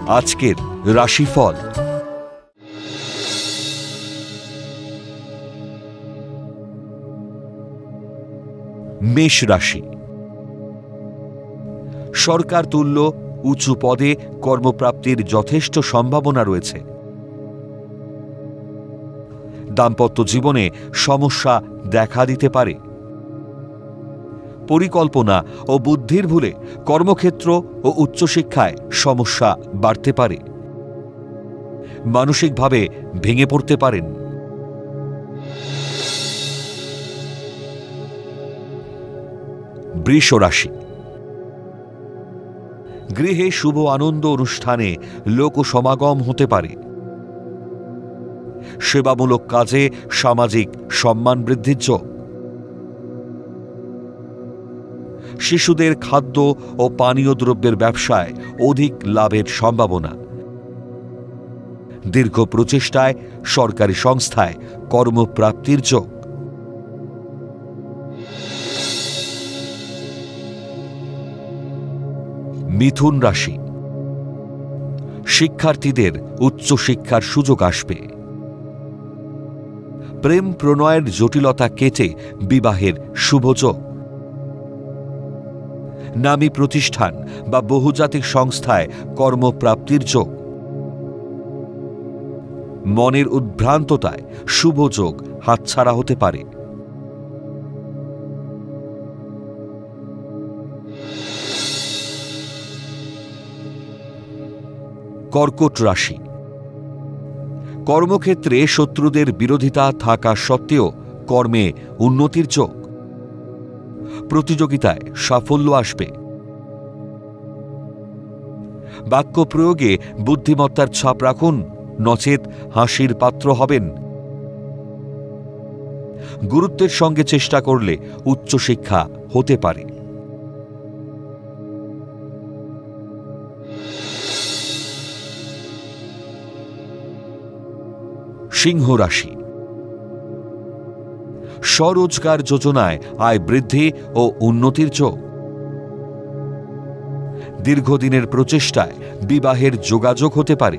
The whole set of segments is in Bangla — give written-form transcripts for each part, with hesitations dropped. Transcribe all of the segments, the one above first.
আজকের রাশিফল। মেষ রাশি। সরকার তুল্য উঁচু পদে কর্মপ্রাপ্তির যথেষ্ট সম্ভাবনা রয়েছে। দাম্পত্য জীবনে সমস্যা দেখা দিতে পারে। পরিকল্পনা ও বুদ্ধির ভুলে কর্মক্ষেত্র ও উচ্চশিক্ষায় সমস্যা বাড়তে পারে। মানসিকভাবে ভেঙে পড়তে পারেন। বৃষ রাশি। গৃহে শুভ আনন্দ অনুষ্ঠানে লোক সমাগম হতে পারে। সেবামূলক কাজে সামাজিক সম্মান বৃদ্ধির যোগ। শিশুদের খাদ্য ও পানীয় দ্রব্যের ব্যবসায় অধিক লাভের সম্ভাবনা। দীর্ঘ প্রচেষ্টায় সরকারি সংস্থায় কর্মপ্রাপ্তির যোগ। মিথুন রাশি। শিক্ষার্থীদের উচ্চশিক্ষার সুযোগ আসবে। প্রেম প্রণয়ের জটিলতা কেটে বিবাহের শুভযোগ। নামী প্রতিষ্ঠান বা বহুজাতিক সংস্থায় কর্মপ্রাপ্তির যোগ। মনের উদ্ভ্রান্ততায় শুভযোগ হাতছাড়া হতে পারে। কর্কট রাশি। কর্মক্ষেত্রে শত্রুদের বিরোধিতা থাকা সত্ত্বেও কর্মে উন্নতির যোগ। প্রতিযোগিতায় সাফল্য আসবে। বাক্য প্রয়োগে বুদ্ধিমত্তার ছাপ রাখুন, নচেত হাসির পাত্র হবেন। গুরুত্বের সঙ্গে চেষ্টা করলে উচ্চশিক্ষা হতে পারে। সিংহ রাশি। স্বরোজগার যোজনায় আয় বৃদ্ধি ও উন্নতির যোগ। দীর্ঘদিনের প্রচেষ্টায় বিবাহের যোগাযোগ হতে পারে।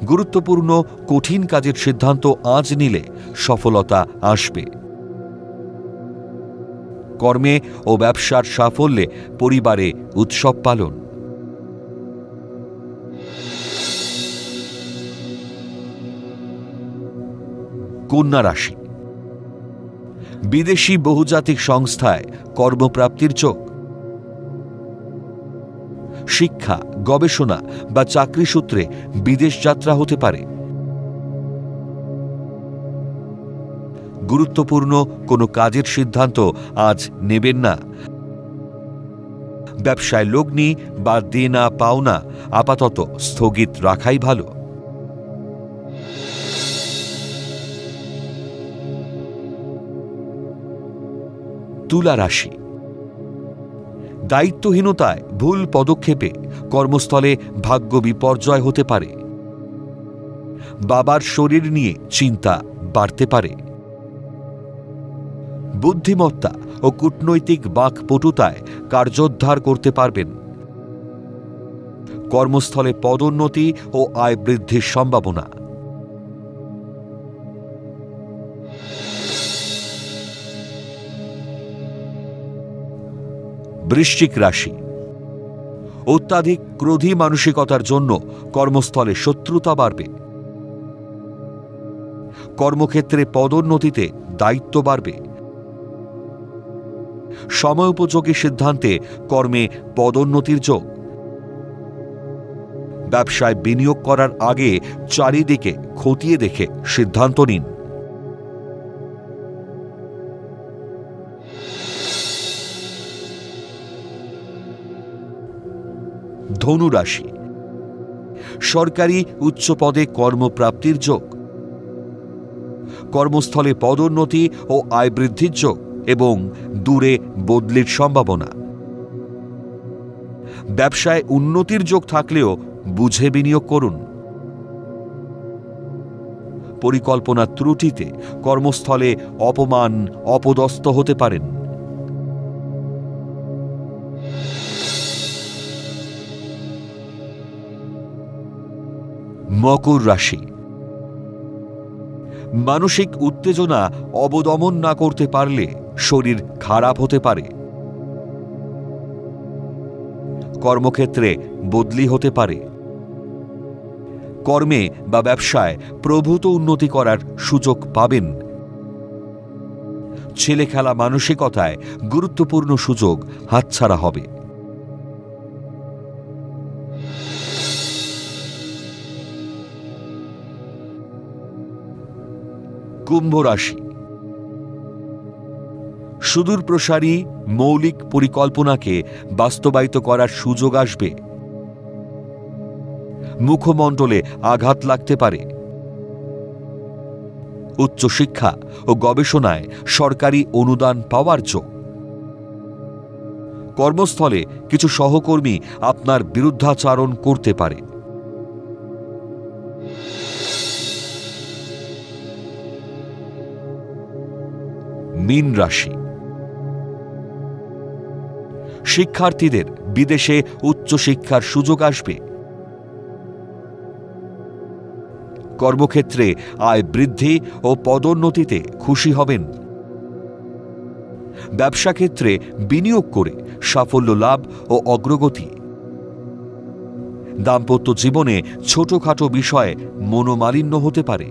গুরুত্বপূর্ণ কঠিন কাজের সিদ্ধান্ত আজ নিলে সফলতা আসবে। কর্মে ও ব্যবসার সাফল্যে পরিবারে উৎসব পালন। কন্যা রাশি। বিদেশি বহুজাতিক সংস্থায় কর্মপ্রাপ্তির যোগ। শিক্ষা, গবেষণা বা চাকরি সূত্রে বিদেশ যাত্রা হতে পারে। গুরুত্বপূর্ণ কোনো কাজের সিদ্ধান্ত আজ নেবেন না। ব্যবসায় লগ্নি বা দেনা পাওনা আপাতত স্থগিত রাখাই ভালো। তুলা রাশি। দায়িত্বহীনতায় ভুল পদক্ষেপে কর্মস্থলে ভাগ্য বিপর্যয় হতে পারে। বাবার শরীর নিয়ে চিন্তা বাড়তে পারে। বুদ্ধিমত্তা ও কূটনৈতিক বাকপটুতায় কার্যোদ্ধার করতে পারবেন। কর্মস্থলে পদোন্নতি ও আয় বৃদ্ধির সম্ভাবনা। বৃশ্চিক রাশি। অত্যাধিক ক্রোধী মানসিকতার জন্য কর্মস্থলে শত্রুতা বাড়বে। কর্মক্ষেত্রে পদোন্নতিতে দায়িত্ব বাড়বে। সময়োপযোগী সিদ্ধান্তে কর্মে পদোন্নতির যোগ। ব্যবসায় বিনিয়োগ করার আগে চারিদিকে খতিয়ে দেখে সিদ্ধান্ত নিন। ধনু রাশি। সরকারি উচ্চ পদে কর্মপ্রাপ্তির যোগ। কর্মস্থলে পদোন্নতি ও আয় বৃদ্ধির যোগ এবং দূরে বদলির সম্ভাবনা। ব্যবসায় উন্নতির যোগ থাকলেও বুঝে বিনিয়োগ করুন। পরিকল্পনা ত্রুটিতে কর্মস্থলে অপমান অপদস্থ হতে পারেন। মকর রাশি। মানসিক উত্তেজনা অবদমন না করতে পারলে শরীর খারাপ হতে পারে। কর্মক্ষেত্রে বদলি হতে পারে। কর্মে বা ব্যবসায় প্রভূত উন্নতি করার সুযোগ পাবেন। ছেলে খেলা মানসিকতায় গুরুত্বপূর্ণ সুযোগ হাতছাড়া হবে। কুম্ভ রাশি। সুদূরপ্রসারী মৌলিক পরিকল্পনাকে বাস্তবায়িত করার সুযোগ আসবে। মুখমণ্ডলে আঘাত লাগতে পারে। উচ্চশিক্ষা ও গবেষণায় সরকারি অনুদান পাওয়ার যোগ। কর্মস্থলে কিছু সহকর্মী আপনার বিরুদ্ধাচরণ করতে পারে। মীন রাশি। শিক্ষার্থীদের বিদেশে উচ্চশিক্ষার সুযোগ আসবে। কর্মক্ষেত্রে আয় বৃদ্ধি ও পদোন্নতিতে খুশি হবেন। ব্যবসা ক্ষেত্রে বিনিয়োগ করে সাফল্য লাভ ও অগ্রগতি। দাম্পত্য জীবনে ছোটখাটো বিষয়ে মনোমালিন্য হতে পারে।